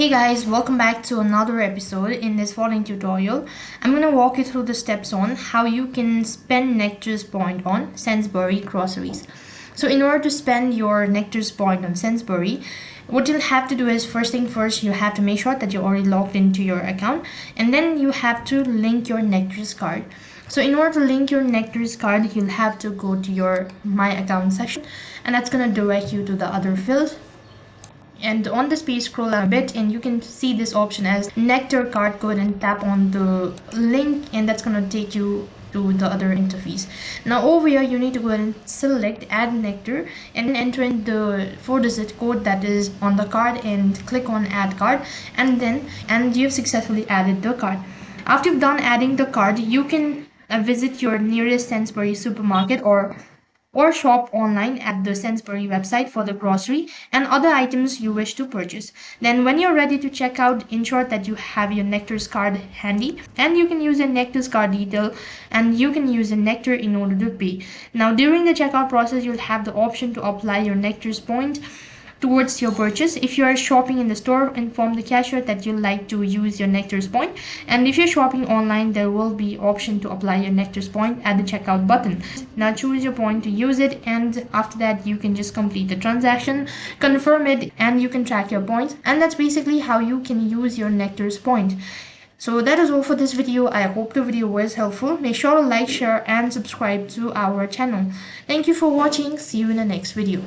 Hey guys, welcome back to another episode. In this following tutorial, I'm going to walk you through the steps on how you can spend Nectar's point on Sainsbury Groceries. So in order to spend your Nectar's point on Sainsbury, what you'll have to do is first thing first, you have to make sure that you're already logged into your account, and then you have to link your Nectar's card. So in order to link your Nectar's card, you'll have to go to your My Account section, and that's going to direct you to the other field. And on this page, scroll down a bit and you can see this option as Nectar card. Go ahead and tap on the link, and that's going to take you to the other interface. Now over here, you need to go ahead and select add Nectar and enter in the 4-digit code that is on the card and click on add card, and you've successfully added the card. After you've done adding the card, you can visit your nearest Sainsbury supermarket or shop online at the Sainsbury website for the grocery and other items you wish to purchase. Then when you're ready to check out, ensure that you have your Nectar's card handy, and you can use a Nectar's card detail, and you can use a Nectar in order to pay. Now during the checkout process, you'll have the option to apply your Nectar's point towards your purchase. If you are shopping in the store, inform the cashier that you like to use your Nectar's point, and if you're shopping online, there will be option to apply your Nectar's point at the checkout button. Now choose your point to use it, and after that you can just complete the transaction, confirm it, and you can track your points. And that's basically how you can use your Nectar's point. So that is all for this video. I hope the video was helpful. Make sure to like, share, and subscribe to our channel. Thank you for watching. See you in the next video.